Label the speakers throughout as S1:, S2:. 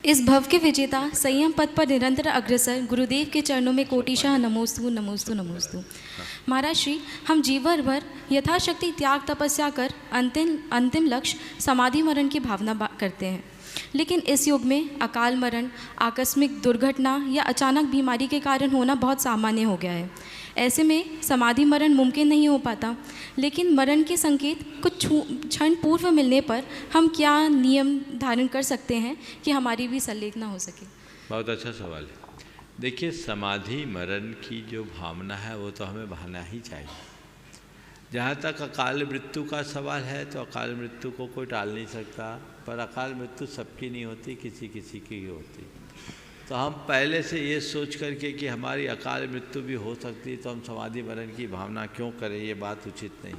S1: इस भव के विजेता संयम पद पर निरंतर अग्रसर गुरुदेव के चरणों में कोटिशः नमोस्तु नमोस्तु नमोस्तु। महाराज श्री, हम जीवन भर यथाशक्ति त्याग तपस्या कर अंतिम लक्ष्य समाधि मरण की भावना करते हैं, लेकिन इस युग में अकाल मरण, आकस्मिक दुर्घटना या अचानक बीमारी के कारण होना बहुत सामान्य हो गया है। ऐसे में समाधि मरण मुमकिन नहीं हो पाता, लेकिन मरण के संकेत कुछ क्षण पूर्व मिलने पर हम क्या नियम धारण कर सकते हैं कि हमारी भी संलेखना हो सके?
S2: बहुत अच्छा सवाल है। देखिए, समाधि मरण की जो भावना है वो तो हमें बहाना ही चाहिए। जहाँ तक अकाल मृत्यु का सवाल है तो अकाल मृत्यु को कोई टाल नहीं सकता, पर अकाल मृत्यु सबकी नहीं होती, किसी किसी की ही होती। तो हम पहले से ये सोच करके कि हमारी अकाल मृत्यु भी हो सकती है तो हम समाधि मरण की भावना क्यों करें, ये बात उचित नहीं।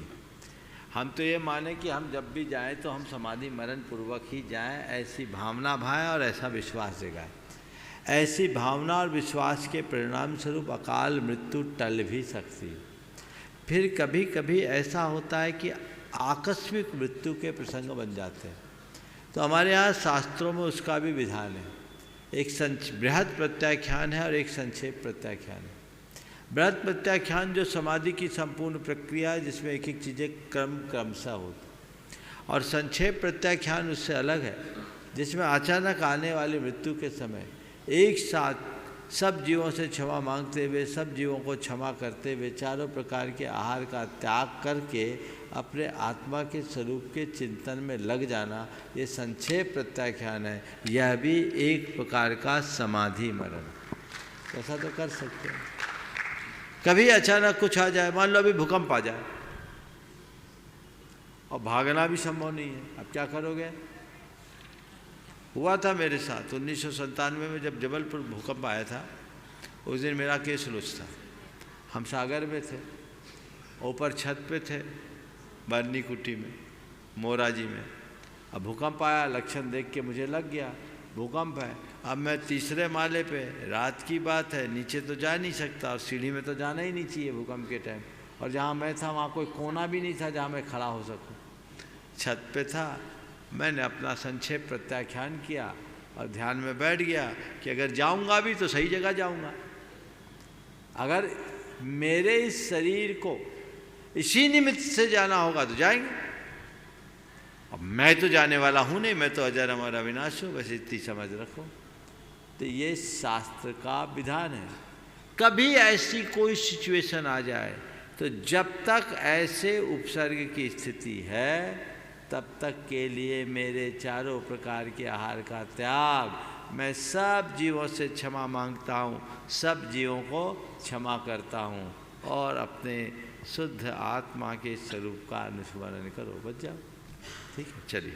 S2: हम तो ये माने कि हम जब भी जाएं तो हम समाधि मरण पूर्वक ही जाएं, ऐसी भावना भाएं और ऐसा विश्वास जगाएं। ऐसी भावना और विश्वास के परिणाम स्वरूप अकाल मृत्यु टल भी सकती है। फिर कभी कभी ऐसा होता है कि आकस्मिक मृत्यु के प्रसंग बन जाते हैं, तो हमारे यहाँ शास्त्रों में उसका भी विधान है। एक बृहद प्रत्याख्यान है और एक संक्षेप प्रत्याख्यान है। बृहद प्रत्याख्यान जो समाधि की संपूर्ण प्रक्रिया है, जिसमें एक एक चीज़ें क्रमशः होती, और संक्षेप प्रत्याख्यान उससे अलग है, जिसमें अचानक आने वाली मृत्यु के समय एक साथ सब जीवों से क्षमा मांगते हुए, सब जीवों को क्षमा करते हुए, चारों प्रकार के आहार का त्याग करके अपने आत्मा के स्वरूप के चिंतन में लग जाना, ये संक्षेप प्रत्याख्यान है। यह भी एक प्रकार का समाधि मरण। ऐसा तो कर सकते हैं। कभी अचानक कुछ आ जाए, मान लो अभी भूकंप आ जाए और भागना भी संभव नहीं है, अब क्या करोगे? हुआ था मेरे साथ 1997 में जब जबलपुर भूकंप आया था। उस दिन मेरा केस लुच था। हम सागर में थे, ऊपर छत पे थे, बरनी कुटी में, मोराजी में। अब भूकंप आया, लक्षण देख के मुझे लग गया भूकंप है। अब मैं तीसरे माले पे, रात की बात है, नीचे तो जा नहीं सकता और सीढ़ी में तो जाना ही नहीं चाहिए भूकंप के टाइम। और जहाँ मैं था वहाँ कोई कोना भी नहीं था जहाँ मैं खड़ा हो सकूँ। छत पे था। मैंने अपना संक्षेप प्रत्याख्यान किया और ध्यान में बैठ गया कि अगर जाऊंगा भी तो सही जगह जाऊंगा। अगर मेरे इस शरीर को इसी निमित्त से जाना होगा तो जाएंगे। अब मैं तो जाने वाला हूं नहीं, मैं तो अजर अमर अविनाश हूं, बस इतनी समझ रखो। तो ये शास्त्र का विधान है। कभी ऐसी कोई सिचुएशन आ जाए तो जब तक ऐसे उपसर्ग की स्थिति है तब तक के लिए मेरे चारों प्रकार के आहार का त्याग, मैं सब जीवों से क्षमा मांगता हूँ, सब जीवों को क्षमा करता हूँ और अपने शुद्ध आत्मा के स्वरूप का अनुस्मरण करो, बच जाओ। ठीक है, चलिए।